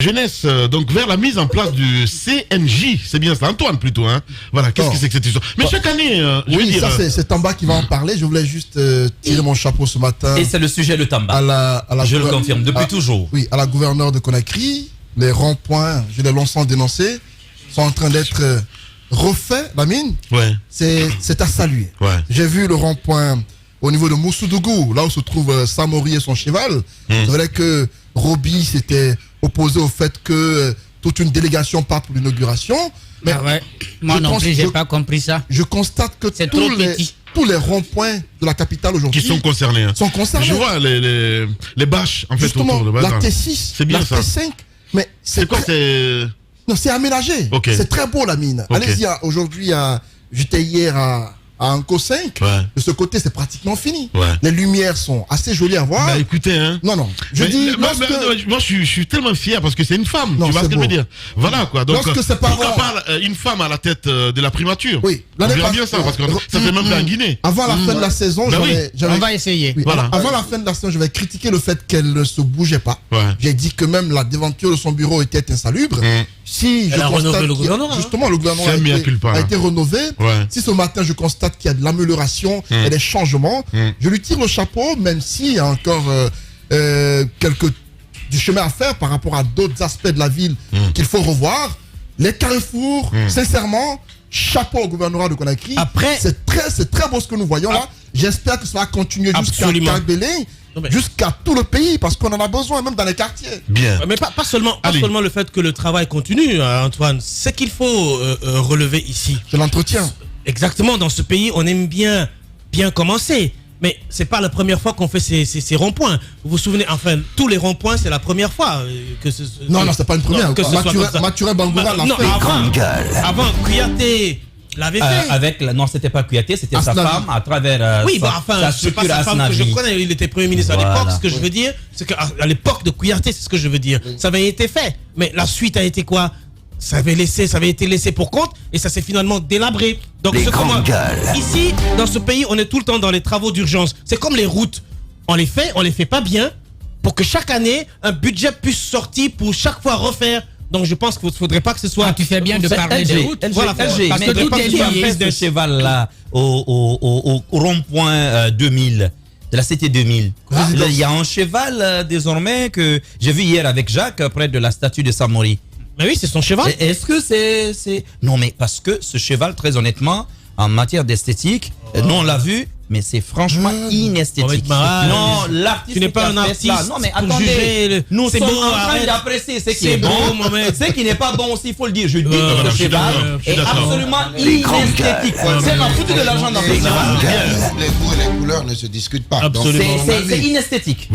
Jeunesse, donc vers la mise en place du CNJ, c'est bien ça, Antoine plutôt, hein. Voilà, qu'est-ce que c'est que cette histoire? Mais chaque année, je veux dire. Ça c'est Tamba qui va en parler. Je voulais juste tirer mon chapeau ce matin. Et c'est le sujet de Tamba. Je le confirme depuis toujours. Oui, à la gouverneure de Conakry, les ronds-points, je l'ai longtemps dénoncé, sont en train d'être refaits. La mine, ouais. C'est à saluer. Ouais. J'ai vu le rond-point au niveau de Moussoudougu, là où se trouve Samori et son cheval. C'est vrai que Roby s'était opposé au fait que toute une délégation part pour l'inauguration. Mais ah ouais. Moi non plus, j'ai pas compris ça. Je constate que tous les ronds-points de la capitale aujourd'hui qui sont concernés. Hein. Sont concernés. Je vois les bâches en fait justement, autour de la T6, c'est bien la ça. T5. Mais c'est quoi Non, c'est aménagé. Okay. C'est très beau la mine. Okay. Allez-y, aujourd'hui, j'étais hier à Anko 5, ouais. De ce côté c'est pratiquement fini. Ouais. Les lumières sont assez jolies à voir. Bah écoutez, hein. Non, je dis. Moi je suis tellement fier parce que c'est une femme, non, tu vois ce que je veux dire. Voilà quoi. Donc pourquoi pas une femme à la tête de la primature. Oui, on verra bien ça parce que ça fait même en Guinée. Avant la fin de la saison, on va essayer. Oui, voilà. Avant la fin de la saison, je vais critiquer le fait qu'elle ne se bougeait pas. Ouais. J'ai dit que même la devanture de son bureau était insalubre. Si elle a renouvelé le gouvernement. Justement, le gouvernement a été rénové. Ouais. Si ce matin je constate qu'il y a de l'amélioration et des changements, je lui tire le chapeau, même s'il y a encore du chemin à faire par rapport à d'autres aspects de la ville qu'il faut revoir. Les carrefours, sincèrement, chapeau au gouvernement de Conakry. Après, c'est très beau ce que nous voyons là. J'espère que ça va continuer jusqu'à Karbélé, jusqu'à tout le pays, parce qu'on en a besoin, même dans les quartiers. Bien. Mais pas seulement le fait que le travail continue, Antoine. Ce qu'il faut relever ici, c'est l'entretien. Exactement. Dans ce pays, on aime bien commencer. Mais c'est pas la première fois qu'on fait ces ronds-points. Vous vous souvenez, enfin, tous les ronds-points, c'est la première fois que Non, c'est pas une première. Mathurin Bangoura l'a fait. Avant, Kouyaté l'avait fait. Non, c'était pas Kouyaté, c'était sa femme à travers sa structure pas sa femme que je connais, il était Premier ministre à l'époque. Ce que je veux dire, c'est qu'à l'époque de Kouyaté, c'est ce que je veux dire. Ça avait été fait. Mais la suite a été quoi? Ça avait été laissé pour compte et ça s'est finalement délabré. Donc ici, dans ce pays, on est tout le temps dans les travaux d'urgence. C'est comme les routes. On les fait pas bien pour que chaque année, un budget puisse sortir pour chaque fois refaire. Donc je pense qu'il ne faudrait pas que ce soit... tu fais bien de parler des routes. Voilà, parce que tout est lié de cheval là au rond-point 2000. De la CT 2000. Il y a un cheval désormais que j'ai vu hier avec Jacques près de la statue de Samori. Mais oui, c'est son cheval. Est-ce que c'est... Non, mais parce que ce cheval, très honnêtement, en matière d'esthétique, nous on l'a vu, mais c'est franchement inesthétique. Non, l'artiste... Tu n'es pas un artiste. Non, mais attendez, nous sommes en train d'apprécier ce qui est bon. Ce qui n'est pas bon aussi, il faut le dire. Je dis que ce cheval est absolument inesthétique. C'est la foutu de l'argent dans le cheval. Les goûts et les couleurs ne se discutent pas. Absolument. C'est inesthétique.